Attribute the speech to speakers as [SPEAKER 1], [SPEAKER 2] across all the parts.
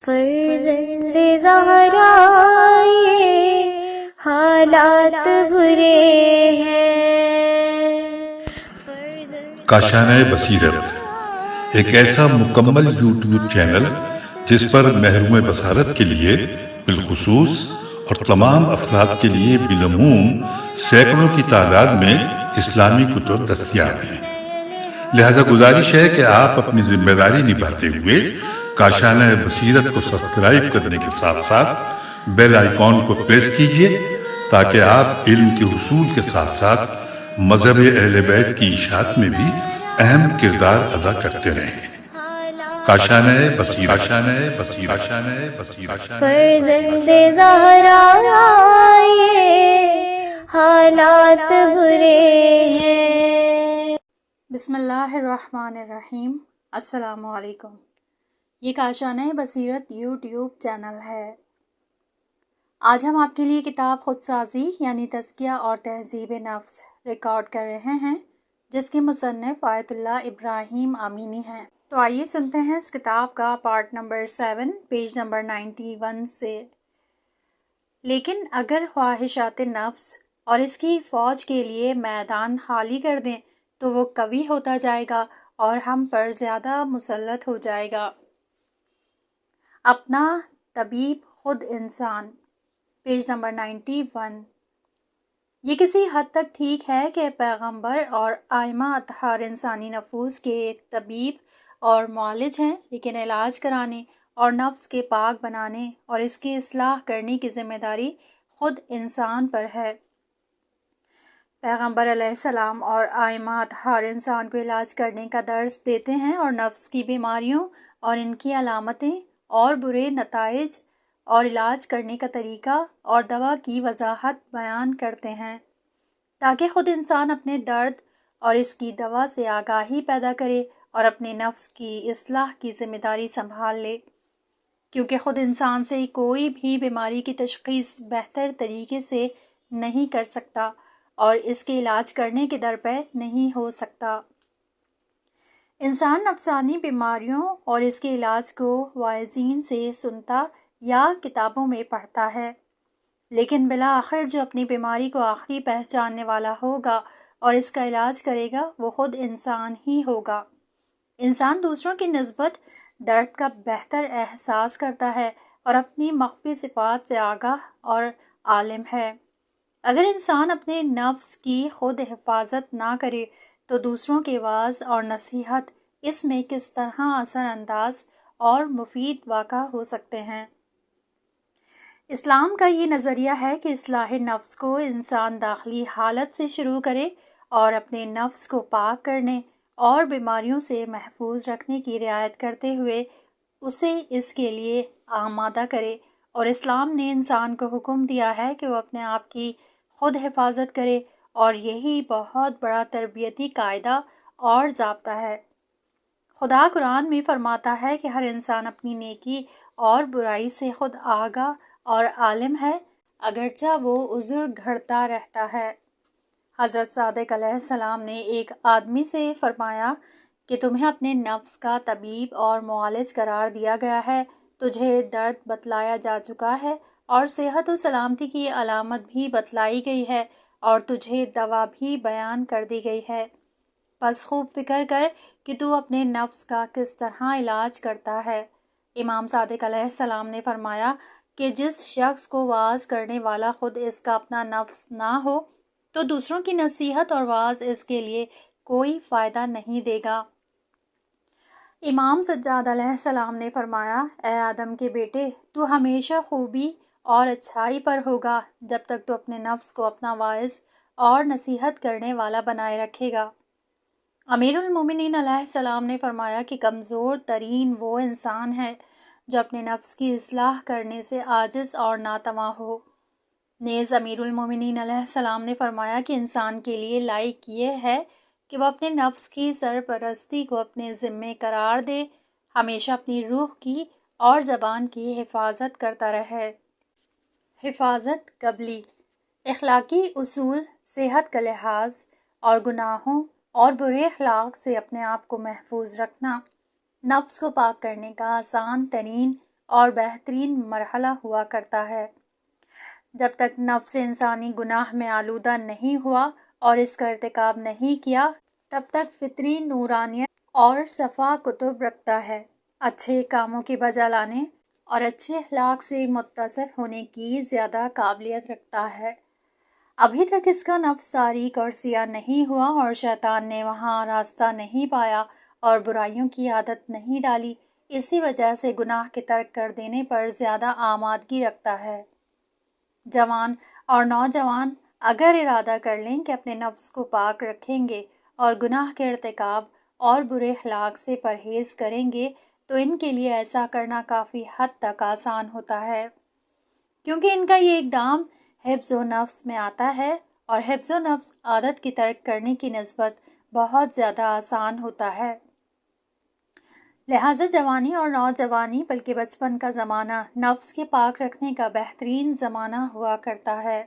[SPEAKER 1] فرزند زہرا یہ حالات برے ہیں۔
[SPEAKER 2] کاشانۂ بصیرت ایک ایسا مکمل یوٹیوب چینل جس پر محروم بصارت کے لیے بالخصوص اور تمام افراد کے لیے بالعموم سینکڑوں کی تعداد میں اسلامی کتب دستیاب ہیں۔ لہذا گزارش ہے کہ آپ اپنی ذمہ داری نبھاتے ہوئے کاشانۂ بصیرت کو سبسکرائب کرنے کے ساتھ ساتھ بیل آئیکن کو پریس کیجیے تاکہ آپ علم کے حصول کے ساتھ ساتھ مذہب اہل بیت کی اشاعت میں بھی اہم کردار ادا کرتے رہیں۔ کاشانۂ بصیرت، کاشانۂ بصیرت، کاشانۂ بصیرت۔
[SPEAKER 1] فرزند زہرا یہ حالات برے ہیں۔
[SPEAKER 3] بسم اللہ الرحمن الرحیم۔ السلام علیکم۔ یہ کاشانۂ بصیرت یوٹیوب چینل ہے۔ آج ہم آپ کے لیے کتاب خودسازی یعنی تزکیہ اور تہذیب نفس ریکارڈ کر رہے ہیں، جس کے مصنف آیت اللہ ابراہیم امینی ہیں۔ تو آئیے سنتے ہیں اس کتاب کا پارٹ نمبر 7 پیج نمبر 91 سے۔ لیکن اگر خواہشات نفس اور اس کی فوج کے لیے میدان خالی کر دیں تو وہ قوی ہوتا جائے گا اور ہم پر زیادہ مسلط ہو جائے گا۔ اپنا طبیب خود انسان، پیج نمبر 91۔ یہ کسی حد تک ٹھیک ہے کہ پیغمبر اور ائمہ اطہار انسانی نفوس کے ایک طبیب اور معالج ہیں، لیکن علاج کرانے اور نفس کے پاک بنانے اور اس کی اصلاح کرنے کی ذمہ داری خود انسان پر ہے۔ پیغمبر علیہ السلام اور ائمہ اطہار انسان کو علاج کرنے کا درس دیتے ہیں اور نفس کی بیماریوں اور ان کی علامتیں اور برے نتائج اور علاج کرنے کا طریقہ اور دوا کی وضاحت بیان کرتے ہیں، تاکہ خود انسان اپنے درد اور اس کی دوا سے آگاہی پیدا کرے اور اپنے نفس کی اصلاح کی ذمہ داری سنبھال لے، کیونکہ خود انسان سے کوئی بھی بیماری کی تشخیص بہتر طریقے سے نہیں کر سکتا اور اس کے علاج کرنے کے درپے نہیں ہو سکتا۔ انسان نفسانی بیماریوں اور اس کے علاج کو واعظین سے سنتا یا کتابوں میں پڑھتا ہے، لیکن بالآخر جو اپنی بیماری کو آخری پہچاننے والا ہوگا اور اس کا علاج کرے گا وہ خود انسان ہی ہوگا۔ انسان دوسروں کی نسبت درد کا بہتر احساس کرتا ہے اور اپنی مخفی صفات سے آگاہ اور عالم ہے۔ اگر انسان اپنے نفس کی خود حفاظت نہ کرے تو دوسروں کے وعظ اور نصیحت اس میں کس طرح اثر انداز اور مفید واقع ہو سکتے ہیں۔ اسلام کا یہ نظریہ ہے کہ اصلاح نفس کو انسان داخلی حالت سے شروع کرے اور اپنے نفس کو پاک کرنے اور بیماریوں سے محفوظ رکھنے کی رعایت کرتے ہوئے اسے اس کے لیے آمادہ کرے، اور اسلام نے انسان کو حکم دیا ہے کہ وہ اپنے آپ کی خود حفاظت کرے، اور یہی بہت بڑا تربیتی قاعدہ اور ضابطہ ہے۔ خدا قرآن میں فرماتا ہے کہ ہر انسان اپنی نیکی اور برائی سے خود آگاہ اور عالم ہے، اگرچہ وہ عذر گھڑتا رہتا ہے۔ حضرت صادق علیہ السلام نے ایک آدمی سے فرمایا کہ تمہیں اپنے نفس کا طبیب اور معالج قرار دیا گیا ہے، تجھے درد بتلایا جا چکا ہے اور صحت و سلامتی کی علامت بھی بتلائی گئی ہے اور تجھے دوا بھی بیان کر دی گئی ہے، پس خوب فکر کر کہ تو اپنے نفس کا کس طرح علاج کرتا ہے۔ امام صادق علیہ السلام نے فرمایا کہ جس شخص کو وعظ کرنے والا خود اس کا اپنا نفس نہ ہو تو دوسروں کی نصیحت اور وعظ اس کے لیے کوئی فائدہ نہیں دے گا۔ امام سجاد علیہ السلام نے فرمایا، اے آدم کے بیٹے، تو ہمیشہ خوبی اور اچھائی پر ہوگا جب تک تو اپنے نفس کو اپنا واعظ اور نصیحت کرنے والا بنائے رکھے گا۔ امیر المومنین علیہ السلام نے فرمایا کہ کمزور ترین وہ انسان ہے جو اپنے نفس کی اصلاح کرنے سے عاجز اور ناتواں ہو۔ نیز امیر المومنین علیہ السلام نے فرمایا کہ انسان کے لیے لائق یہ ہے کہ وہ اپنے نفس کی سرپرستی کو اپنے ذمے قرار دے، ہمیشہ اپنی روح کی اور زبان کی حفاظت کرتا رہے۔ حفاظت قبلی، اخلاقی اصول، صحت کا لحاظ اور گناہوں اور برے اخلاق سے اپنے آپ کو محفوظ رکھنا، نفس کو پاک کرنے کا آسان ترین اور بہترین مرحلہ ہوا کرتا ہے۔ جب تک نفس انسانی گناہ میں آلودہ نہیں ہوا اور اس کا ارتکاب نہیں کیا، تب تک فطری نورانیت اور صفا کتب رکھتا ہے، اچھے کاموں کی بجا لانے اور اچھے اخلاق سے متصف ہونے کی زیادہ قابلیت رکھتا ہے۔ ابھی تک اس کا نفس تاریک اور سیاہ نہیں ہوا اور شیطان نے وہاں راستہ نہیں پایا اور برائیوں کی عادت نہیں ڈالی، اسی وجہ سے گناہ کے ترک کر دینے پر زیادہ آمادگی رکھتا ہے۔ جوان اور نوجوان اگر ارادہ کر لیں کہ اپنے نفس کو پاک رکھیں گے اور گناہ کے ارتکاب اور برے اخلاق سے پرہیز کریں گے تو ان کے لیے ایسا کرنا کافی حد تک آسان ہوتا ہے، کیونکہ ان کا یہ اقدام حفظ و نفس میں آتا ہے، اور حفظ و نفس عادت کی ترک کرنے کی نسبت بہت زیادہ آسان ہوتا ہے۔ لہٰذا جوانی اور نوجوانی بلکہ بچپن کا زمانہ نفس کے پاک رکھنے کا بہترین زمانہ ہوا کرتا ہے۔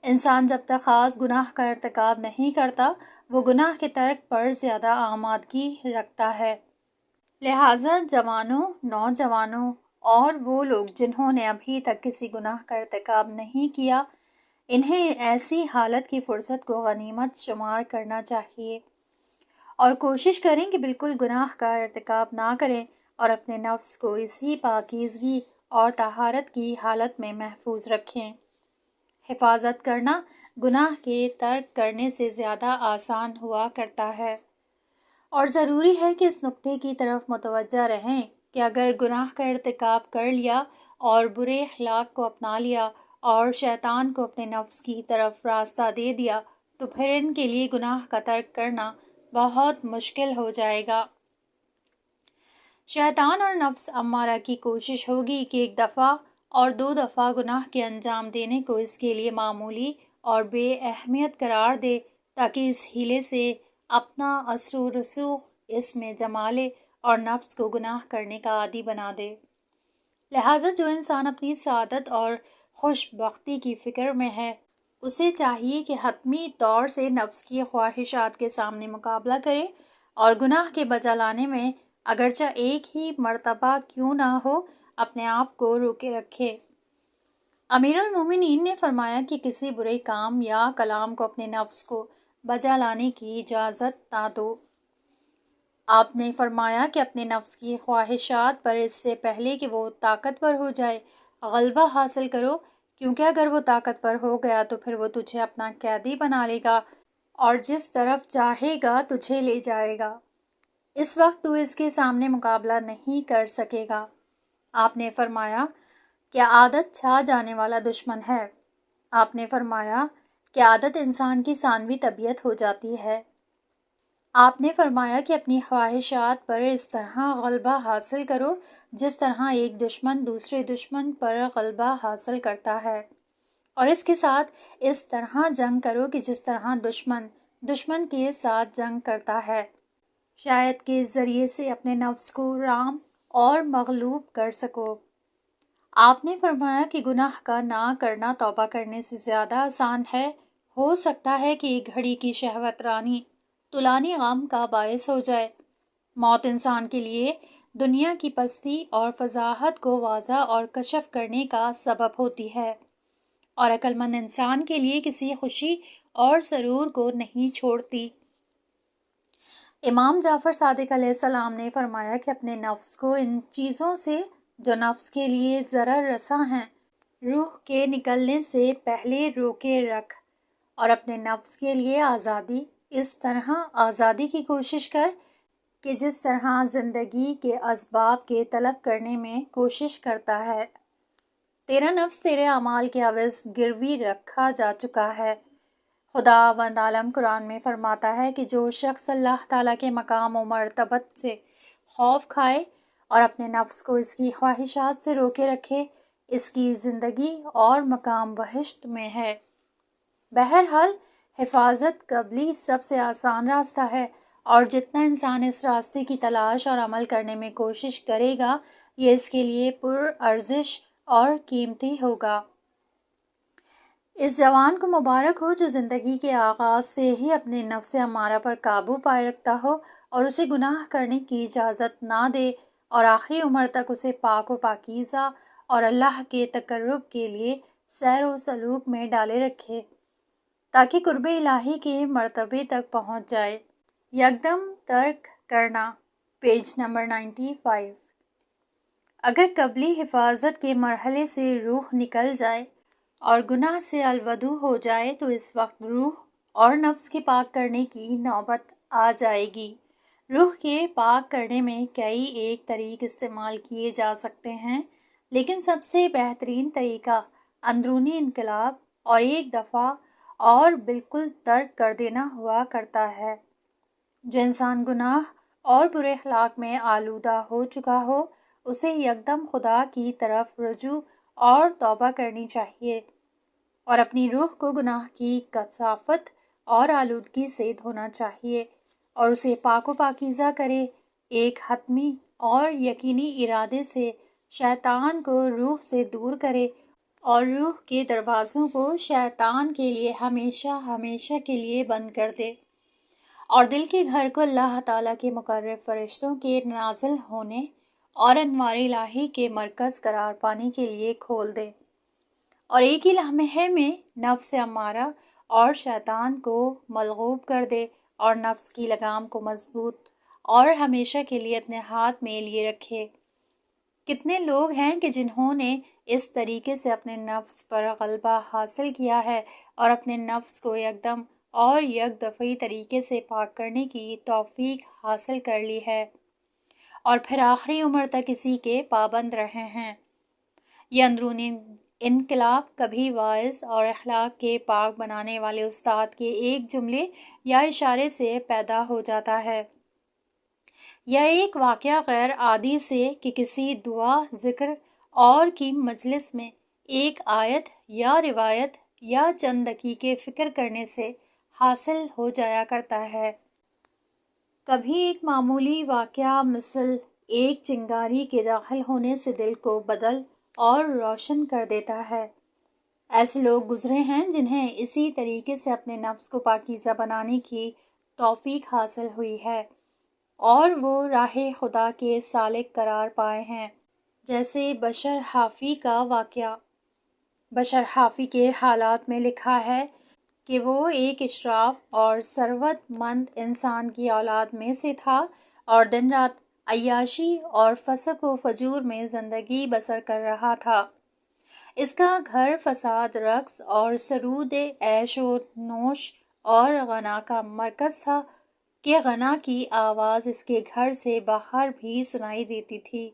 [SPEAKER 3] انسان جب تک خاص گناہ کا ارتکاب نہیں کرتا، وہ گناہ کے ترک پر زیادہ آمادگی رکھتا ہے۔ لہٰذا جوانوں، نوجوانوں اور وہ لوگ جنہوں نے ابھی تک کسی گناہ کا ارتکاب نہیں کیا، انہیں ایسی حالت کی فرصت کو غنیمت شمار کرنا چاہیے اور کوشش کریں کہ بالکل گناہ کا ارتکاب نہ کریں اور اپنے نفس کو اسی پاکیزگی اور طہارت کی حالت میں محفوظ رکھیں۔ حفاظت کرنا گناہ کے ترک کرنے سے زیادہ آسان ہوا کرتا ہے، اور ضروری ہے کہ اس نقطے کی طرف متوجہ رہیں کہ اگر گناہ کا ارتکاب کر لیا اور برے اخلاق کو اپنا لیا اور شیطان کو اپنے نفس کی طرف راستہ دے دیا تو پھر ان کے لیے گناہ کا ترک کرنا بہت مشکل ہو جائے گا۔ شیطان اور نفس امارہ کی کوشش ہوگی کہ ایک دفعہ اور 2 دفعہ گناہ کے انجام دینے کو اس کے لیے معمولی اور بے اہمیت قرار دے، تاکہ اس ہیلے سے اپنا اثر و رسوخ اس میں جما لے اور نفس کو گناہ کرنے کا عادی بنا دے۔ لہٰذا جو انسان اپنی سعادت اور خوش بختی کی فکر میں ہے، اسے چاہیے کہ حتمی طور سے نفس کی خواہشات کے سامنے مقابلہ کرے اور گناہ کے بجا لانے میں اگرچہ ایک ہی مرتبہ کیوں نہ ہو اپنے آپ کو روکے رکھے۔ امیر المومنین نے فرمایا کہ کسی برے کام یا کلام کو اپنے نفس کو بجا لانے کی اجازت نہ دو۔ آپ نے فرمایا کہ اپنے نفس کی خواہشات پر اس سے پہلے کہ وہ طاقتور ہو جائے غلبہ حاصل کرو، کیونکہ اگر وہ طاقتور ہو گیا تو پھر وہ تجھے اپنا قیدی بنا لے گا اور جس طرف چاہے گا تجھے لے جائے گا۔ اس وقت تو اس کے سامنے مقابلہ نہیں کر سکے گا۔ آپ نے فرمایا کہ عادت چھا جانے والا دشمن ہے۔ آپ نے فرمایا کہ عادت انسان کی ثانوی طبیعت ہو جاتی ہے۔ آپ نے فرمایا کہ اپنی خواہشات پر اس طرح غلبہ حاصل کرو جس طرح ایک دشمن دوسرے دشمن پر غلبہ حاصل کرتا ہے، اور اس کے ساتھ اس طرح جنگ کرو کہ جس طرح دشمن کے ساتھ جنگ کرتا ہے، شاید کہ اس ذریعے سے اپنے نفس کو رام اور مغلوب کر سکو۔ آپ نے فرمایا کہ گناہ کا نہ کرنا توبہ کرنے سے زیادہ آسان ہے۔ ہو سکتا ہے کہ ایک گھڑی کی شہوت رانی طولانی غم کا باعث ہو جائے۔ موت انسان کے لیے دنیا کی پستی اور فضاحت کو واضح اور کشف کرنے کا سبب ہوتی ہے، اور عقل مند انسان کے لیے کسی خوشی اور سرور کو نہیں چھوڑتی۔ امام جعفر صادق علیہ السلام نے فرمایا کہ اپنے نفس کو ان چیزوں سے جو نفس کے لیے ضرر رساں ہیں روح کے نکلنے سے پہلے روکے رکھ، اور اپنے نفس کے لیے آزادی اس طرح آزادی کی کوشش کر کہ جس طرح زندگی کے اسباب کے طلب کرنے میں کوشش کرتا ہے۔ تیرا نفس تیرے اعمال کے عوض گروی رکھا جا چکا ہے۔ خداوند عالم قرآن میں فرماتا ہے کہ جو شخص اللہ تعالیٰ کے مقام و مرتبت سے خوف کھائے اور اپنے نفس کو اس کی خواہشات سے روکے رکھے، اس کی زندگی اور مقام بہشت میں ہے۔ بہرحال حفاظت قبلی سب سے آسان راستہ ہے، اور جتنا انسان اس راستے کی تلاش اور عمل کرنے میں کوشش کرے گا، یہ اس کے لیے پر ارزش اور قیمتی ہوگا۔ اس جوان کو مبارک ہو جو زندگی کے آغاز سے ہی اپنے نفس امارہ پر قابو پائے رکھتا ہو اور اسے گناہ کرنے کی اجازت نہ دے اور آخری عمر تک اسے پاک و پاکیزہ اور اللہ کے تقرب کے لیے سیر و سلوک میں ڈالے رکھے تاکہ قرب الہی کے مرتبے تک پہنچ جائے۔ یکدم ترک کرنا، پیج نمبر 95۔ اگر قبلی حفاظت کے مرحلے سے روح نکل جائے اور گناہ سے الوداع ہو جائے تو اس وقت روح اور نفس کے پاک کرنے کی نوبت آ جائے گی۔ روح کے پاک کرنے میں کئی ایک طریق استعمال کیے جا سکتے ہیں، لیکن سب سے بہترین طریقہ اندرونی انقلاب اور ایک دفعہ اور بالکل ترک کر دینا ہوا کرتا ہے۔ جو انسان گناہ اور برے اخلاق میں آلودہ ہو چکا ہو اسے یکدم خدا کی طرف رجوع اور توبہ کرنی چاہیے اور اپنی روح کو گناہ کی کثافت اور آلودگی سے دھونا چاہیے اور اسے پاک و پاکیزہ کرے۔ ایک حتمی اور یقینی ارادے سے شیطان کو روح سے دور کرے اور روح کے دروازوں کو شیطان کے لیے ہمیشہ ہمیشہ کے لیے بند کر دے اور دل کے گھر کو اللہ تعالیٰ کے مقرر فرشتوں کے نازل ہونے اور انوار الہی کے مرکز قرار پانے کے لیے کھول دے اور ایک ہی لمحے میں نفس امارہ اور شیطان کو ملغوب کر دے اور نفس کی لگام کو مضبوط اور ہمیشہ کے لیے اپنے ہاتھ میں لیے رکھے۔ کتنے لوگ ہیں کہ جنہوں نے اس طریقے سے اپنے نفس پر غلبہ حاصل کیا ہے اور اپنے نفس کو یکدم اور یک دفعی طریقے سے پاک کرنے کی توفیق حاصل کر لی ہے اور پھر آخری عمر تک اسی کے پابند رہے ہیں۔ یہ اندرونی انقلاب کبھی واعظ اور اخلاق کے پاک بنانے والے استاد کے ایک جملے یا اشارے سے پیدا ہو جاتا ہے، یا ایک واقعہ غیر عادی سے کہ کسی دعا ذکر اور کی مجلس میں ایک آیت یا روایت یا چند دقیقے فکر کرنے سے حاصل ہو جایا کرتا ہے۔ کبھی ایک معمولی واقعہ مثل ایک چنگاری کے داخل ہونے سے دل کو بدل اور روشن کر دیتا ہے۔ ایسے لوگ گزرے ہیں جنہیں اسی طریقے سے اپنے نفس کو پاکیزہ بنانے کی توفیق حاصل ہوئی ہے اور وہ راہ خدا کے سالک قرار پائے ہیں، جیسے بشر حافی کا واقعہ۔ بشر حافی کے حالات میں لکھا ہے کہ وہ ایک اشراف اور ثروت مند انسان کی اولاد میں سے تھا اور دن رات عیاشی اور فسق و فجور میں زندگی بسر کر رہا تھا۔ اس کا گھر فساد، رقص اور سرود عیش و نوش اور غنا کا مرکز تھا کہ غنا کی آواز اس کے گھر سے باہر بھی سنائی دیتی تھی۔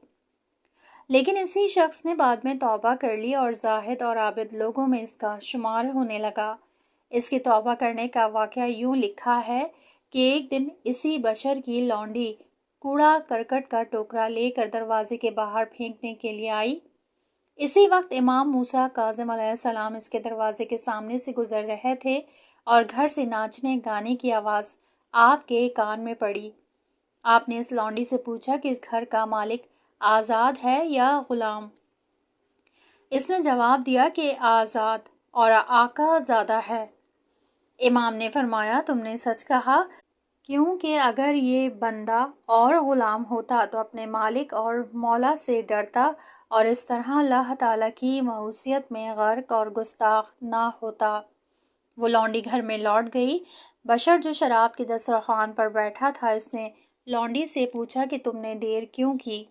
[SPEAKER 3] لیکن اسی شخص نے بعد میں توبہ کر لی اور زاہد اور عابد لوگوں میں اس کا شمار ہونے لگا۔ اس کے توبہ کرنے کا واقعہ یوں لکھا ہے کہ ایک دن اسی بشر کی لونڈی کوڑا کرکٹ کا ٹوکرا لے کر دروازے کے باہر پھینکنے کے لیے آئی۔ اسی وقت امام موسیٰ کاظم علیہ السلام اس کے دروازے کے سامنے سے گزر رہے تھے اور گھر سے ناچنے گانے کی آواز آپ کے کان میں پڑی۔ آپ نے اس لونڈی سے پوچھا کہ اس گھر کا مالک آزاد ہے یا غلام؟ اس نے جواب دیا کہ آزاد اور آقا زادہ ہے۔ امام نے فرمایا تم نے سچ کہا، کیونکہ اگر یہ بندہ اور غلام ہوتا تو اپنے مالک اور مولا سے ڈرتا اور اس طرح اللہ تعالیٰ کی معصیت میں غرق اور گستاخ نہ ہوتا۔ وہ لونڈی گھر میں لوٹ گئی۔ بشر جو شراب کے دسترخوان پر بیٹھا تھا اس نے لونڈی سے پوچھا کہ تم نے دیر کیوں کی؟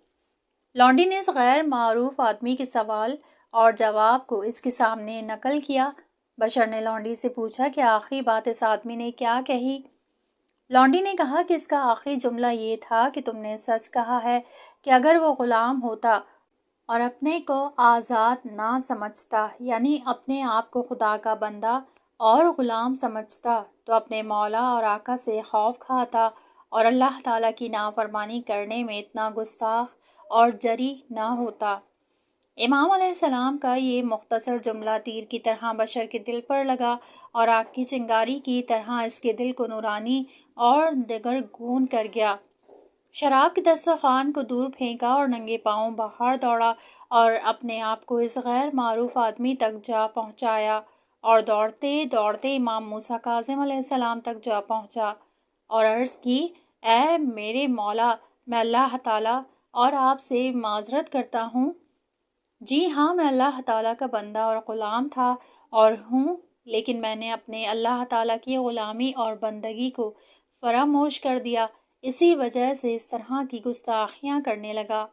[SPEAKER 3] لونڈی نے اس غیر معروف آدمی کے سوال اور جواب کو اس کے سامنے نقل کیا۔ بشر نے لونڈی سے پوچھا کہ آخری بات اس آدمی نے کیا کہی؟ لونڈی نے کہا کہ اس کا آخری جملہ یہ تھا کہ تم نے سچ کہا ہے کہ اگر وہ غلام ہوتا اور اپنے کو آزاد نہ سمجھتا، یعنی اپنے آپ کو خدا کا بندہ اور غلام سمجھتا، تو اپنے مولا اور آقا سے خوف کھاتا اور اللہ تعالیٰ کی نافرمانی کرنے میں اتنا گستاخ اور جری نہ ہوتا۔ امام علیہ السلام کا یہ مختصر جملہ تیر کی طرح بشر کے دل پر لگا اور آگ کی چنگاری کی طرح اس کے دل کو نورانی اور دگرگون کر گیا۔ شراب کے دسترخوان کو دور پھینکا اور ننگے پاؤں باہر دوڑا اور اپنے آپ کو اس غیر معروف آدمی تک جا پہنچایا اور دوڑتے دوڑتے امام موسیٰ کاظم علیہ السلام تک جا پہنچا اور عرض کی، اے میرے مولا، میں اللہ تعالیٰ اور آپ سے معذرت کرتا ہوں۔ جی ہاں، میں اللہ تعالیٰ کا بندہ اور غلام تھا اور ہوں، لیکن میں نے اپنے اللہ تعالیٰ کی غلامی اور بندگی کو فراموش کر دیا، اسی وجہ سے اس طرح کی گستاخیاں کرنے لگا۔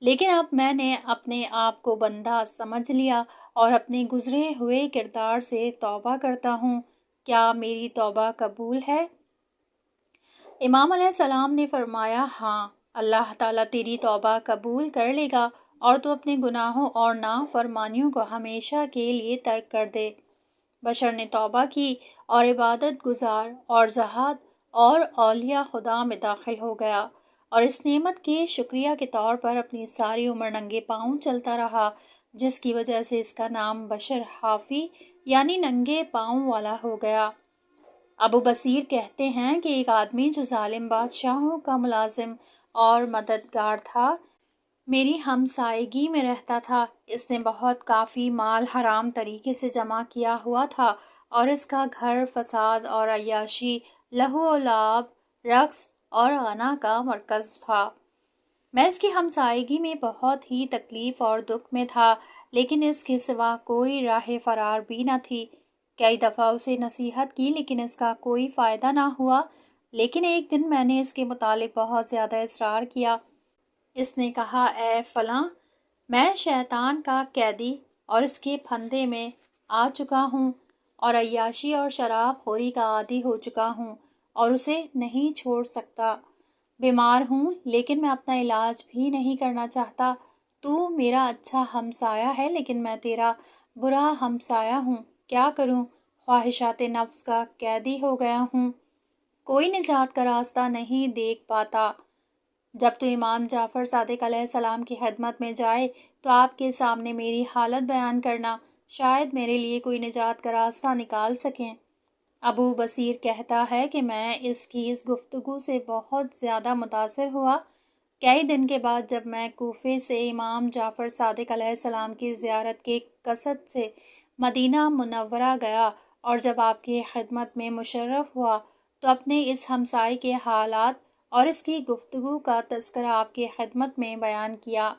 [SPEAKER 3] لیکن اب میں نے اپنے آپ کو بندہ سمجھ لیا اور اپنے گزرے ہوئے کردار سے توبہ کرتا ہوں۔ کیا میری توبہ قبول ہے؟ امام علیہ السلام نے فرمایا، ہاں، اللہ تعالیٰ تیری توبہ قبول کر لے گا اور تو اپنے گناہوں اور نافرمانیوں کو ہمیشہ کے لیے ترک کر دے۔ بشر نے توبہ کی اور عبادت گزار اور زہاد اور اولیاء خدا میں داخل ہو گیا، اور اس نعمت کے شکریہ کے طور پر اپنی ساری عمر ننگے پاؤں چلتا رہا، جس کی وجہ سے اس کا نام بشر حافی یعنی ننگے پاؤں والا ہو گیا۔ ابو بصیر کہتے ہیں کہ ایک آدمی جو ظالم بادشاہوں کا ملازم اور مددگار تھا، میری ہمسائیگی میں رہتا تھا۔ اس نے بہت کافی مال حرام طریقے سے جمع کیا ہوا تھا اور اس کا گھر فساد اور عیاشی، لہو و لعب، رقص اور غنا کا مرکز تھا۔ میں اس کی ہمسائیگی میں بہت ہی تکلیف اور دکھ میں تھا، لیکن اس کے سوا کوئی راہ فرار بھی نہ تھی۔ کئی دفعہ اسے نصیحت کی لیکن اس کا کوئی فائدہ نہ ہوا۔ لیکن ایک دن میں نے اس کے متعلق بہت زیادہ اصرار کیا۔ اس نے کہا، اے فلاں، میں شیطان کا قیدی اور اس کے پھندے میں آ چکا ہوں اور عیاشی اور شراب خوری کا عادی ہو چکا ہوں اور اسے نہیں چھوڑ سکتا۔ بیمار ہوں لیکن میں اپنا علاج بھی نہیں کرنا چاہتا۔ تو میرا اچھا ہمسایہ ہے لیکن میں تیرا برا ہمسایہ ہوں۔ کیا کروں؟ خواہشات نفس کا قیدی ہو گیا ہوں، کوئی نجات کا راستہ نہیں دیکھ پاتا۔ جب تو امام جعفر صادق علیہ السلام کی خدمت میں جائے تو آپ کے سامنے میری حالت بیان کرنا، شاید میرے لیے کوئی نجات کا راستہ نکال سکیں۔ ابو بصیر کہتا ہے کہ میں اس کی اس گفتگو سے بہت زیادہ متاثر ہوا۔ کئی دن کے بعد جب میں کوفے سے امام جعفر صادق علیہ السلام کی زیارت کے قصد سے مدینہ منورہ گیا اور جب آپ کی خدمت میں مشرف ہوا تو اپنے اس ہمسائے کے حالات اور اس کی گفتگو کا تذکرہ آپ کی خدمت میں بیان کیا۔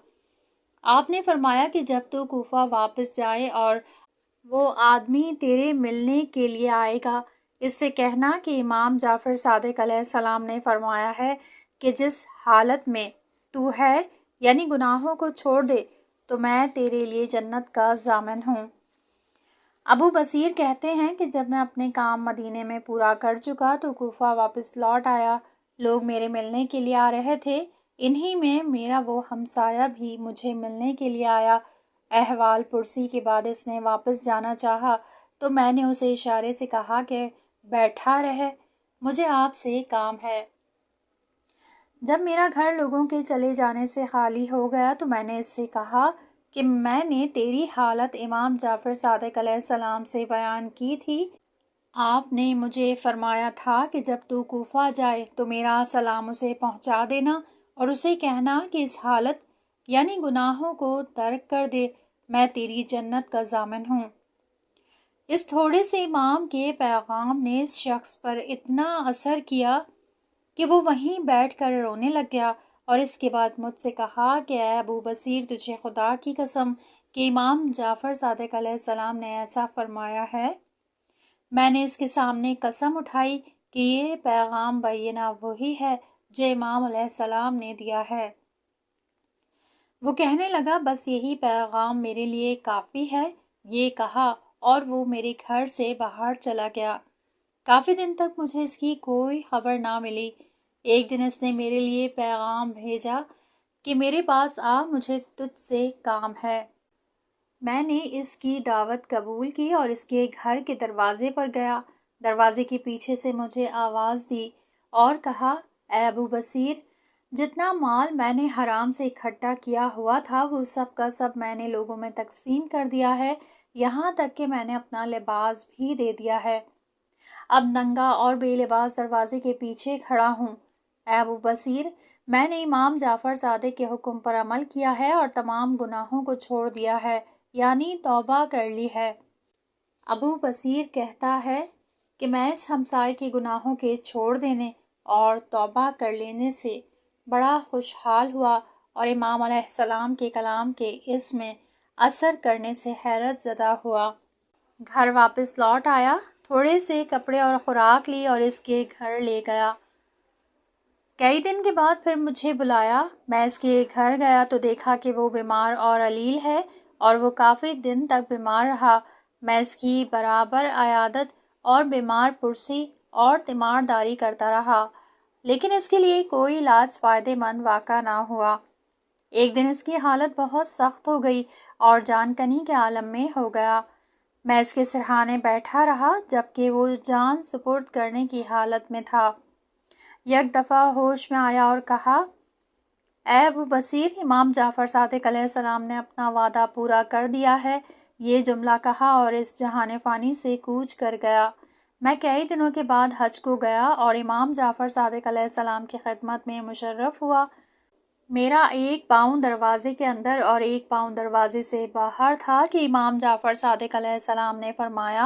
[SPEAKER 3] آپ نے فرمایا کہ جب تو کوفہ واپس جائے اور وہ آدمی تیرے ملنے کے لیے آئے گا، اس سے کہنا کہ امام جعفر صادق علیہ السلام نے فرمایا ہے کہ جس حالت میں تو ہے یعنی گناہوں کو چھوڑ دے تو میں تیرے لیے جنت کا ضامن ہوں۔ ابو بصیر کہتے ہیں کہ جب میں اپنے کام مدینے میں پورا کر چکا تو کوفہ واپس لوٹ آیا۔ لوگ میرے ملنے کے لیے آ رہے تھے، انہی میں میرا وہ ہمسایہ بھی مجھے ملنے کے لیے آیا۔ احوال پرسی کے بعد اس نے واپس جانا چاہا تو میں نے اسے اشارے سے کہا کہ بیٹھا رہے، مجھے آپ سے کام ہے۔ جب میرا گھر لوگوں کے چلے جانے سے خالی ہو گیا تو میں نے اس سے کہا کہ میں نے تیری حالت امام جعفر صادق علیہ السلام سے بیان کی تھی۔ آپ نے مجھے فرمایا تھا کہ جب تو کوفہ جائے تو میرا سلام اسے پہنچا دینا اور اسے کہنا کہ اس حالت یعنی گناہوں کو ترک کر دے، میں تیری جنت کا ضامن ہوں۔ اس تھوڑے سے امام کے پیغام نے اس شخص پر اتنا اثر کیا کہ وہ وہیں بیٹھ کر رونے لگ گیا اور اس کے بعد مجھ سے کہا کہ اے ابو بصیر، تجھے خدا کی قسم کہ امام جعفر صادق علیہ السلام نے ایسا فرمایا ہے۔ میں نے اس کے سامنے قسم اٹھائی کہ یہ پیغام بینہ وہی ہے جو امام علیہ السلام نے دیا ہے۔ وہ کہنے لگا، بس یہی پیغام میرے لیے کافی ہے، یہ کہا اور وہ میرے گھر سے باہر چلا گیا۔ کافی دن تک مجھے اس کی کوئی خبر نہ ملی۔ ایک دن اس نے میرے لیے پیغام بھیجا کہ میرے پاس آ، مجھے تجھ سے کام ہے۔ میں نے اس کی دعوت قبول کی اور اس کے گھر کے دروازے پر گیا۔ دروازے کے پیچھے سے مجھے آواز دی اور کہا، اے ابو بصیر، جتنا مال میں نے حرام سے اکٹھا کیا ہوا تھا وہ سب کا سب میں نے لوگوں میں تقسیم کر دیا ہے، یہاں تک کہ میں نے اپنا لباس بھی دے دیا ہے۔ اب ننگا اور بے لباس دروازے کے پیچھے کھڑا ہوں۔ اے ابو بصیر، میں نے امام جعفر صادق کے حکم پر عمل کیا ہے اور تمام گناہوں کو چھوڑ دیا ہے، یعنی توبہ کر لی ہے۔ ابو بصیر کہتا ہے کہ میں اس ہمسائے کے گناہوں کے چھوڑ دینے اور توبہ کر لینے سے بڑا خوشحال ہوا اور امام علیہ السلام کے کلام کے اس میں اثر کرنے سے حیرت زدہ ہوا۔ گھر واپس لوٹ آیا، تھوڑے سے کپڑے اور خوراک لی اور اس کے گھر لے گیا۔ کئی دن کے بعد پھر مجھے بلایا۔ میں اس کے گھر گیا تو دیکھا کہ وہ بیمار اور علیل ہے اور وہ کافی دن تک بیمار رہا۔ میں اس کی برابر عیادت اور بیمار پرسی اور تیمارداری کرتا رہا، لیکن اس کے لیے کوئی علاج فائدہ مند واقع نہ ہوا۔ ایک دن اس کی حالت بہت سخت ہو گئی اور جان کنی کے عالم میں ہو گیا۔ میں اس کے سرہانے بیٹھا رہا جبکہ وہ جان سپرد کرنے کی حالت میں تھا۔ یک دفعہ ہوش میں آیا اور کہا، اے ابو بصیر، امام جعفر صادق علیہ السلام نے اپنا وعدہ پورا کر دیا ہے۔ یہ جملہ کہا اور اس جہان فانی سے کوچ کر گیا۔ میں کئی دنوں کے بعد حج کو گیا اور امام جعفر صادق علیہ السلام کی خدمت میں مشرف ہوا۔ میرا ایک پاؤں دروازے کے اندر اور ایک پاؤں دروازے سے باہر تھا کہ امام جعفر صادق علیہ السلام نے فرمایا،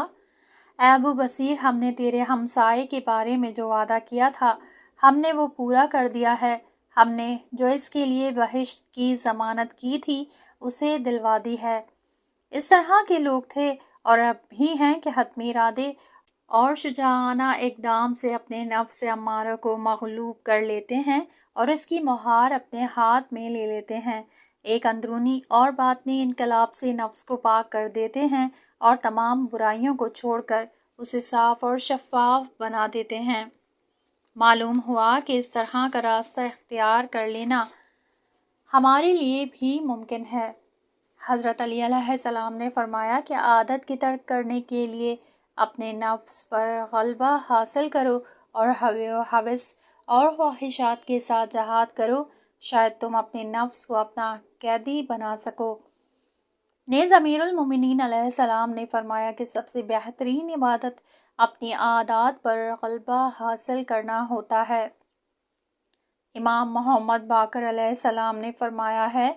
[SPEAKER 3] اے ابو بصیر، ہم نے تیرے ہمسائے کے بارے میں جو وعدہ کیا تھا ہم نے وہ پورا کر دیا ہے۔ ہم نے جو اس کے لیے بہشت کی ضمانت کی تھی اسے دلوا دی ہے۔ اس طرح کے لوگ تھے اور اب بھی ہیں کہ حتمی ارادے اور شجاعانہ اقدام سے اپنے نفس امارہ کو مغلوب کر لیتے ہیں اور اس کی مہار اپنے ہاتھ میں لے لیتے ہیں۔ ایک اندرونی اور باطنی انقلاب سے نفس کو پاک کر دیتے ہیں اور تمام برائیوں کو چھوڑ کر اسے صاف اور شفاف بنا دیتے ہیں۔ معلوم ہوا کہ اس طرح کا راستہ اختیار کر لینا ہمارے لیے بھی ممکن ہے۔ حضرت علی علیہ السلام نے فرمایا کہ عادت کی ترک کرنے کے لیے اپنے نفس پر غلبہ حاصل کرو اور ہوے و ہوس اور خواہشات کے ساتھ جہاد کرو، شاید تم اپنے نفس کو اپنا قیدی بنا سکو۔ نیز امیر المومنین علیہ السلام نے فرمایا کہ سب سے بہترین عبادت اپنی عادات پر غلبہ حاصل کرنا ہوتا ہے۔ امام محمد باقر علیہ السلام نے فرمایا ہے،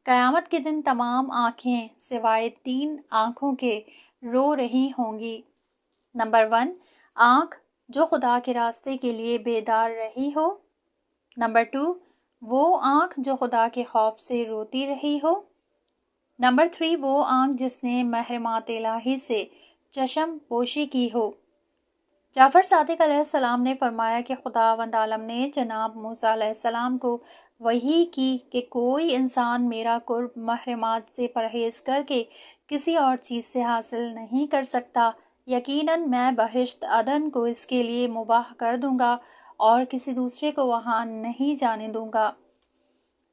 [SPEAKER 3] قیامت کے دن تمام آنکھیں سوائے 3 آنکھوں کے رو رہی ہوں گی۔ نمبر 1، آنکھ جو خدا کے راستے کے لیے بیدار رہی ہو۔ نمبر 2، وہ آنکھ جو خدا کے خوف سے روتی رہی ہو۔ نمبر 3، وہ آنکھ جس نے محرمات الہی سے چشم پوشی کی ہو۔ جعفر صادق علیہ السلام نے فرمایا کہ خداوند عالم نے جناب موسیٰ علیہ السلام کو وحی کی کہ کوئی انسان میرا قرب محرمات سے پرہیز کر کے کسی اور چیز سے حاصل نہیں کر سکتا، یقیناً میں بہشت عدن کو اس کے لیے مباح کر دوں گا اور کسی دوسرے کو وہاں نہیں جانے دوں گا۔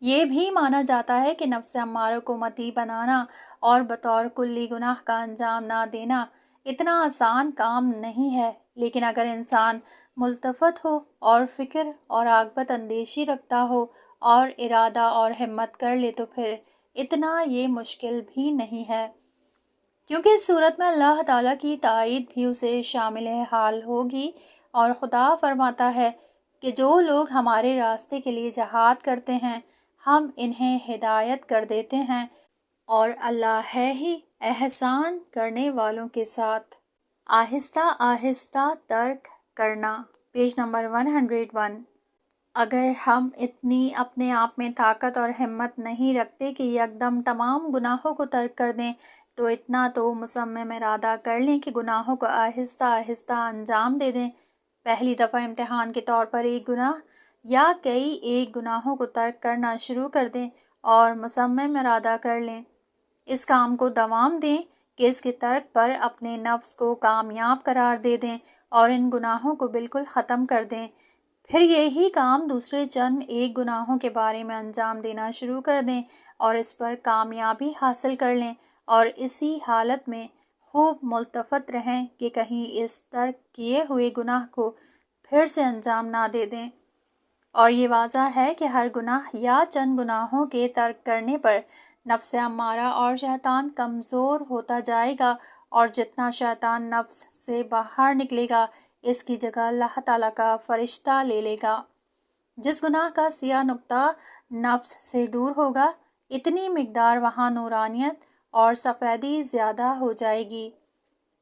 [SPEAKER 3] یہ بھی مانا جاتا ہے کہ نفس امارہ کو مطیع بنانا اور بطور کلی گناہ کا انجام نہ دینا اتنا آسان کام نہیں ہے، لیکن اگر انسان ملتفت ہو اور فکر اور عاقبت اندیشی رکھتا ہو اور ارادہ اور ہمت کر لے تو پھر اتنا یہ مشکل بھی نہیں ہے، کیونکہ اس صورت میں اللہ تعالیٰ کی تائید بھی اسے شامل حال ہوگی۔ اور خدا فرماتا ہے کہ جو لوگ ہمارے راستے کے لیے جہاد کرتے ہیں ہم انہیں ہدایت کر دیتے ہیں، اور اللہ ہے ہی احسان کرنے والوں کے ساتھ۔ آہستہ آہستہ ترک کرنا، پیج نمبر 101۔ اگر ہم اتنی اپنے آپ میں طاقت اور ہمت نہیں رکھتے کہ یکدم تمام گناہوں کو ترک کر دیں، تو اتنا تو مصمم ارادہ کر لیں کہ گناہوں کو آہستہ آہستہ انجام دے دیں۔ پہلی دفعہ امتحان کے طور پر ایک گناہ یا کئی ایک گناہوں کو ترک کرنا شروع کر دیں اور مصمم ارادہ کر لیں، اس کام کو دوام دیں کہ اس کے ترک پر اپنے نفس کو کامیاب قرار دے دیں اور ان گناہوں کو بالکل ختم کر دیں۔ پھر یہی کام دوسرے چند ایک گناہوں کے بارے میں انجام دینا شروع کر دیں اور اس پر کامیابی حاصل کر لیں، اور اسی حالت میں خوب ملتفت رہیں کہ کہیں اس ترک کیے ہوئے گناہ کو پھر سے انجام نہ دے دیں۔ اور یہ واضح ہے کہ ہر گناہ یا چند گناہوں کے ترک کرنے پر نفس امارہ اور شیطان کمزور ہوتا جائے گا، اور جتنا شیطان نفس سے باہر نکلے گا اس کی جگہ اللہ تعالیٰ کا فرشتہ لے لے گا۔ جس گناہ کا سیاہ نقطہ نفس سے دور ہوگا اتنی مقدار وہاں نورانیت اور سفیدی زیادہ ہو جائے گی۔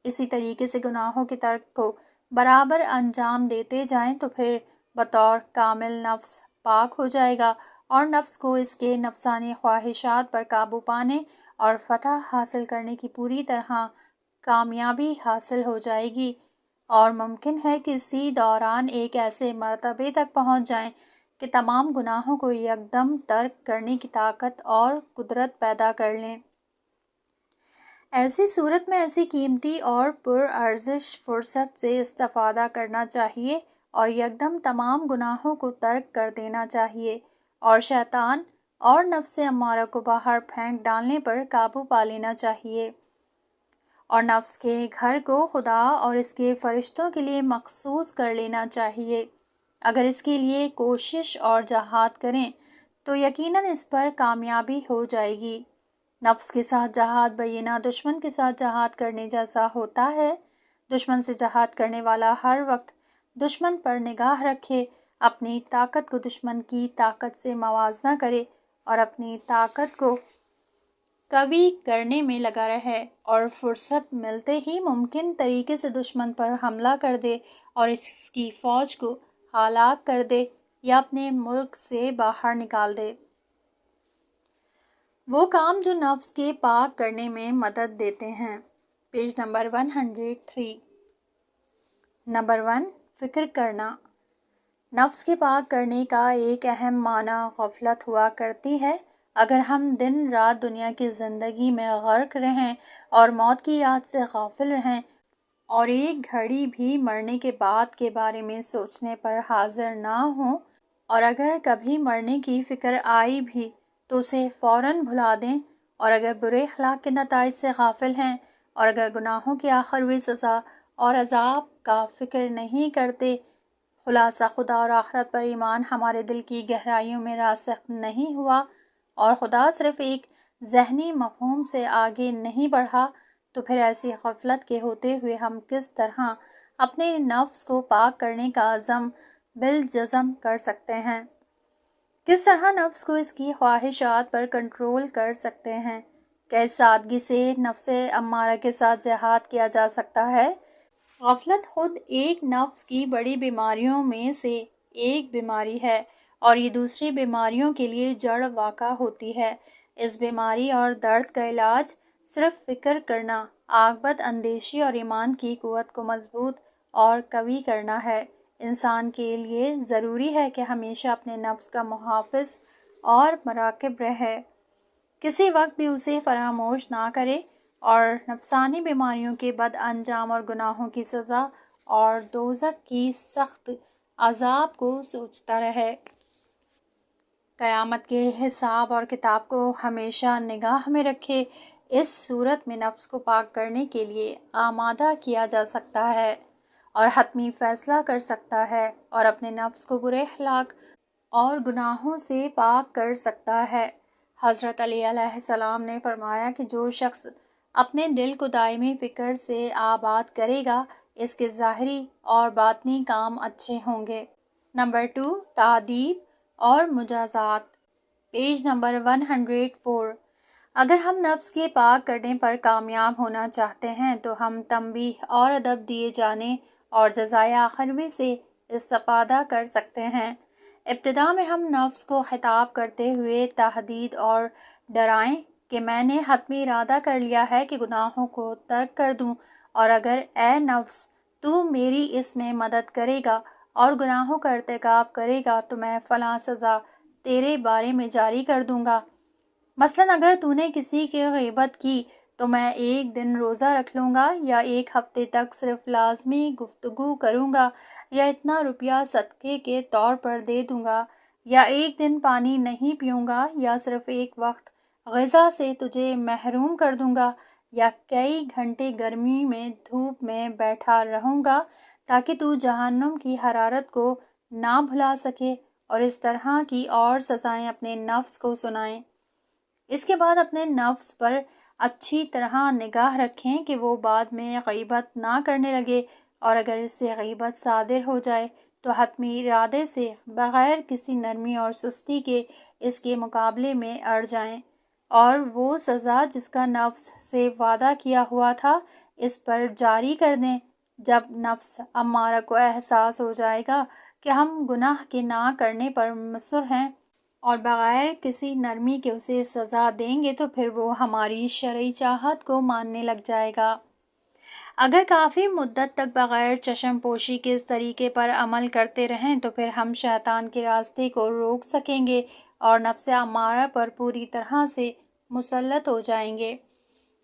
[SPEAKER 3] اسی طریقے سے گناہوں کے ترک کو برابر انجام دیتے جائیں تو پھر بطور کامل نفس پاک ہو جائے گا اور نفس کو اس کے نفسانی خواہشات پر قابو پانے اور فتح حاصل کرنے کی پوری طرح کامیابی حاصل ہو جائے گی، اور ممکن ہے کہ اسی دوران ایک ایسے مرتبے تک پہنچ جائیں کہ تمام گناہوں کو یکدم ترک کرنے کی طاقت اور قدرت پیدا کر لیں۔ ایسی صورت میں ایسی قیمتی اور پرارزش فرصت سے استفادہ کرنا چاہیے اور یکدم تمام گناہوں کو ترک کر دینا چاہیے اور شیطان اور نفس امارہ کو باہر پھینک ڈالنے پر قابو پا لینا چاہیے، اور نفس کے گھر کو خدا اور اس کے فرشتوں کے لیے مخصوص کر لینا چاہیے۔ اگر اس کے لیے کوشش اور جہاد کریں تو یقیناً اس پر کامیابی ہو جائے گی۔ نفس کے ساتھ جہاد بینہ دشمن کے ساتھ جہاد کرنے جیسا ہوتا ہے۔ دشمن سے جہاد کرنے والا ہر وقت دشمن پر نگاہ رکھے، اپنی طاقت کو دشمن کی طاقت سے موازنہ کرے اور اپنی طاقت کو قوی کرنے میں لگا رہے، اور فرصت ملتے ہی ممکن طریقے سے دشمن پر حملہ کر دے اور اس کی فوج کو ہلاک کر دے یا اپنے ملک سے باہر نکال دے۔ وہ کام جو نفس کے پاک کرنے میں مدد دیتے ہیں۔ Page number 103۔ نمبر 1، فکر کرنا۔ نفس کے پاک کرنے کا ایک اہم معنی غفلت ہوا کرتی ہے۔ اگر ہم دن رات دنیا کی زندگی میں غرق رہیں اور موت کی یاد سے غافل رہیں اور ایک گھڑی بھی مرنے کے بعد کے بارے میں سوچنے پر حاضر نہ ہوں، اور اگر کبھی مرنے کی فکر آئی بھی تو اسے فوراً بھلا دیں، اور اگر برے اخلاق کے نتائج سے غافل ہیں، اور اگر گناہوں کی آخر ہوئی سزا اور عذاب کا فکر نہیں کرتے، خلاصہ خدا اور آخرت پر ایمان ہمارے دل کی گہرائیوں میں راسخ نہیں ہوا اور خدا صرف ایک ذہنی مفہوم سے آگے نہیں بڑھا، تو پھر ایسی غفلت کے ہوتے ہوئے ہم کس طرح اپنے نفس کو پاک کرنے کا عزم بالجزم کر سکتے ہیں؟ کس طرح نفس کو اس کی خواہشات پر کنٹرول کر سکتے ہیں؟ کیسے سادگی سے نفس امارہ کے ساتھ جہاد کیا جا سکتا ہے؟ غفلت خود ایک نفس کی بڑی بیماریوں میں سے ایک بیماری ہے، اور یہ دوسری بیماریوں کے لیے جڑ واقع ہوتی ہے۔ اس بیماری اور درد کا علاج صرف فکر کرنا، عاقبت اندیشی اور ایمان کی قوت کو مضبوط اور قوی کرنا ہے۔ انسان کے لیے ضروری ہے کہ ہمیشہ اپنے نفس کا محافظ اور مراقب رہے، کسی وقت بھی اسے فراموش نہ کرے اور نفسانی بیماریوں کے بد انجام اور گناہوں کی سزا اور دوزخ کی سخت عذاب کو سوچتا رہے۔ قیامت کے حساب اور کتاب کو ہمیشہ نگاہ میں رکھے۔ اس صورت میں نفس کو پاک کرنے کے لیے آمادہ کیا جا سکتا ہے اور حتمی فیصلہ کر سکتا ہے، اور اپنے نفس کو برے اخلاق اور گناہوں سے پاک کر سکتا ہے۔ حضرت علی علیہ السلام نے فرمایا کہ جو شخص اپنے دل کو دائمی فکر سے آباد کرے گا، اس کے ظاہری اور باطنی کام اچھے ہوں گے۔ نمبر 2، تادیب اور مجازات۔ Page number 104۔ اگر ہم نفس کے پاک کرنے پر کامیاب ہونا چاہتے ہیں تو ہم تنبیہ اور ادب دیے جانے اور جزائے آخروی سے استفادہ کر سکتے ہیں۔ ابتدا میں ہم نفس کو خطاب کرتے ہوئے تحدید اور ڈرائیں کہ میں نے حتمی ارادہ کر لیا ہے کہ گناہوں کو ترک کر دوں، اور اگر اے نفس تو میری اس میں مدد کرے گا اور گناہوں کا ارتکاب کرے گا تو میں فلاں سزا تیرے بارے میں جاری کر دوں گا۔ مثلاً اگر تو نے کسی کی غیبت کی تو میں ایک دن روزہ رکھ لوں گا، یا ایک ہفتے تک صرف لازمی گفتگو کروں گا، یا اتنا روپیہ صدقے کے طور پر دے دوں گا، یا ایک دن پانی نہیں پیوں گا، یا صرف ایک وقت غذا سے تجھے محروم کر دوں گا، یا کئی گھنٹے گرمی میں دھوپ میں بیٹھا رہوں گا تاکہ تو جہنم کی حرارت کو نہ بھلا سکے، اور اس طرح کی اور سزائیں اپنے نفس کو سنائیں۔ اس کے بعد اپنے نفس پر اچھی طرح نگاہ رکھیں کہ وہ بعد میں غیبت نہ کرنے لگے، اور اگر اس سے غیبت صادر ہو جائے تو حتمی ارادے سے بغیر کسی نرمی اور سستی کے اس کے مقابلے میں اڑ جائیں، اور وہ سزا جس کا نفس سے وعدہ کیا ہوا تھا اس پر جاری کر دیں۔ جب نفس امارہ کو احساس ہو جائے گا کہ ہم گناہ کے نہ کرنے پر مصر ہیں اور بغیر کسی نرمی کے اسے سزا دیں گے تو پھر وہ ہماری شرعی چاہت کو ماننے لگ جائے گا۔ اگر کافی مدت تک بغیر چشم پوشی کے اس طریقے پر عمل کرتے رہیں تو پھر ہم شیطان کے راستے کو روک سکیں گے اور نفس امارہ پر پوری طرح سے مسلط ہو جائیں گے۔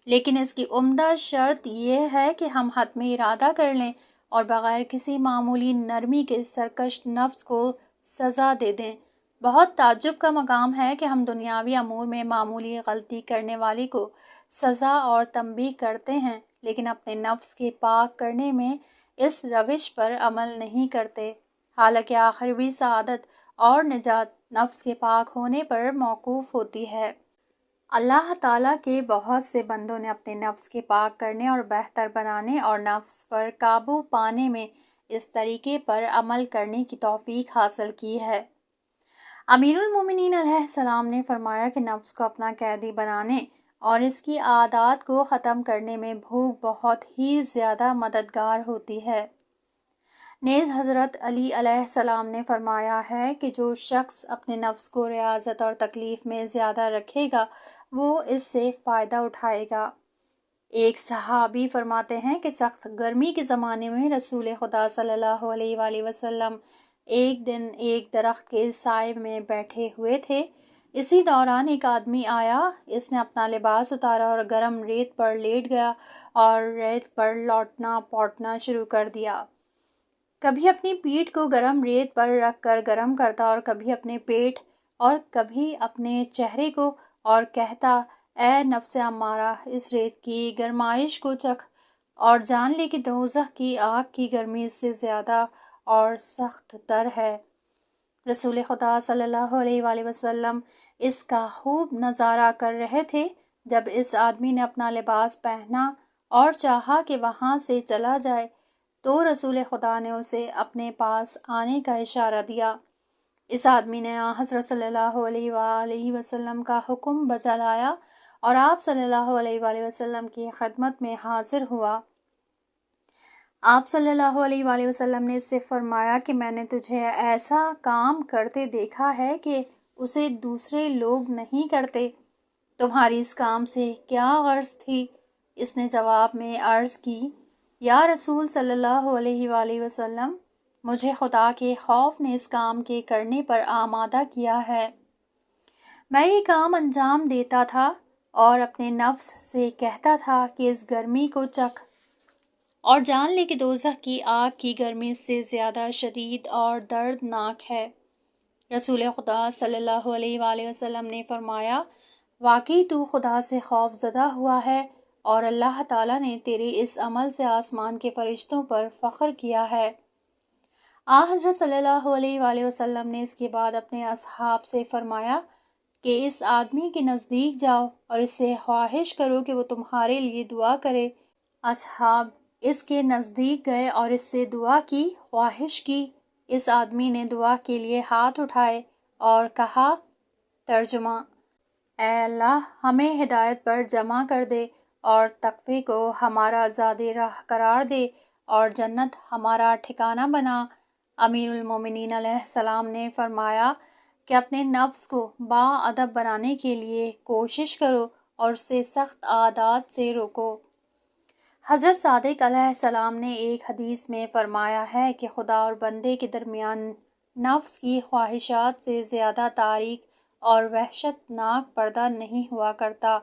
[SPEAKER 3] لیکن اس کی عمدہ شرط یہ ہے کہ ہم حتمی ارادہ کر لیں اور بغیر کسی معمولی نرمی کے سرکش نفس کو سزا دے دیں۔ بہت تعجب کا مقام ہے کہ ہم دنیاوی امور میں معمولی غلطی کرنے والی کو سزا اور تنبیہ کرتے ہیں لیکن اپنے نفس کے پاک کرنے میں اس روش پر عمل نہیں کرتے، حالانکہ آخری سعادت اور نجات نفس کے پاک ہونے پر موقوف ہوتی ہے۔ اللہ تعالیٰ کے بہت سے بندوں نے اپنے نفس کے پاک کرنے اور بہتر بنانے اور نفس پر قابو پانے میں اس طریقے پر عمل کرنے کی توفیق حاصل کی ہے۔ امیر المومنین علیہ السلام نے فرمایا کہ نفس کو اپنا قیدی بنانے اور اس کی عادات کو ختم کرنے میں بھوک بہت ہی زیادہ مددگار ہوتی ہے۔ نیز حضرت علی علیہ السلام نے فرمایا ہے کہ جو شخص اپنے نفس کو ریاضت اور تکلیف میں زیادہ رکھے گا وہ اس سے فائدہ اٹھائے گا۔ ایک صحابی فرماتے ہیں کہ سخت گرمی کے زمانے میں رسول خدا صلی اللہ علیہ وآلہ وسلم ایک دن ایک درخت کے سائے میں بیٹھے ہوئے تھے۔ اسی دوران ایک آدمی آیا، اس نے اپنا لباس اتارا اور گرم ریت پر لیٹ گیا اور ریت پر لوٹنا پوٹنا شروع کر دیا۔ کبھی اپنی پیٹھ کو گرم ریت پر رکھ کر گرم کرتا اور کبھی اپنے پیٹ اور کبھی اپنے چہرے کو اور کہتا، اے نفس امارہ، اس ریت کی گرمائش کو چکھ اور جان لے کہ دوزخ کی آگ کی گرمی اس سے زیادہ اور سخت تر ہے۔ رسول خدا صلی اللہ علیہ وآلہ وسلم اس کا خوب نظارہ کر رہے تھے جب اس آدمی نے اپنا لباس پہنا اور چاہا کہ وہاں سے چلا جائے تو رسول خدا نے اسے اپنے پاس آنے کا اشارہ دیا۔ اس آدمی نے حضرت صلی اللہ علیہ وآلہ وسلم کا حکم بجا لایا اور آپ صلی اللہ علیہ وآلہ وسلم کی خدمت میں حاضر ہوا۔ آپ صلی اللہ علیہ وآلہ وسلم نے اس سے فرمایا کہ میں نے تجھے ایسا کام کرتے دیکھا ہے کہ اسے دوسرے لوگ نہیں کرتے، تمہاری اس کام سے کیا غرض تھی؟ اس نے جواب میں عرض کی، یا رسول صلی اللہ علیہ وآلہ وسلم، مجھے خدا کے خوف نے اس کام کے کرنے پر آمادہ کیا ہے۔ میں یہ کام انجام دیتا تھا اور اپنے نفس سے کہتا تھا کہ اس گرمی کو چکھ اور جان لے کہ دوزخ کی آگ کی گرمی اس سے زیادہ شدید اور دردناک ہے۔ رسول خدا صلی اللہ علیہ وآلہ وسلم نے فرمایا، واقعی تو خدا سے خوف زدہ ہوا ہے اور اللہ تعالیٰ نے تیرے اس عمل سے آسمان کے فرشتوں پر فخر کیا ہے۔ حضرت صلی اللہ علیہ وآلہ وسلم نے اس کے بعد اپنے اصحاب سے فرمایا کہ اس آدمی کے نزدیک جاؤ اور اس سے خواہش کرو کہ وہ تمہارے لیے دعا کرے۔ اصحاب اس کے نزدیک گئے اور اس سے دعا کی خواہش کی۔ اس آدمی نے دعا کے لیے ہاتھ اٹھائے اور کہا، ترجمہ: اے اللہ، ہمیں ہدایت پر جمع کر دے اور تقوی کو ہمارا زاد راہ قرار دے اور جنت ہمارا ٹھکانہ بنا۔ امیر المومنین علیہ السلام نے فرمایا کہ اپنے نفس کو باادب بنانے کے لیے کوشش کرو اور اسے سخت عادات سے روکو۔ حضرت صادق علیہ السلام نے ایک حدیث میں فرمایا ہے کہ خدا اور بندے کے درمیان نفس کی خواہشات سے زیادہ تاریک اور وحشت ناک پردہ نہیں ہوا کرتا،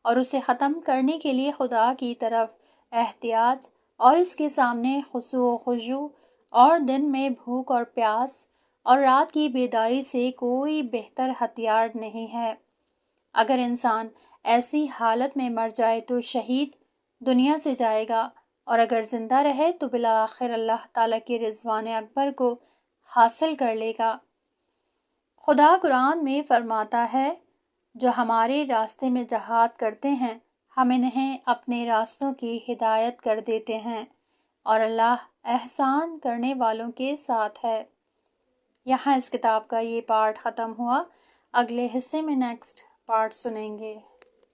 [SPEAKER 3] اور اسے ختم کرنے کے لیے خدا کی طرف احتیاج اور اس کے سامنے خضوع و خضوع اور دن میں بھوک اور پیاس اور رات کی بیداری سے کوئی بہتر ہتھیار نہیں ہے۔ اگر انسان ایسی حالت میں مر جائے تو شہید دنیا سے جائے گا، اور اگر زندہ رہے تو بالآخر اللہ تعالیٰ کے رضوان اکبر کو حاصل کر لے گا۔ خدا قرآن میں فرماتا ہے، جو ہمارے راستے میں جہاد کرتے ہیں ہم انہیں اپنے راستوں کی ہدایت کر دیتے ہیں، اور اللہ احسان کرنے والوں کے ساتھ ہے۔ یہاں اس کتاب کا یہ پارٹ ختم ہوا۔ اگلے حصے میں نیکسٹ پارٹ سنیں گے۔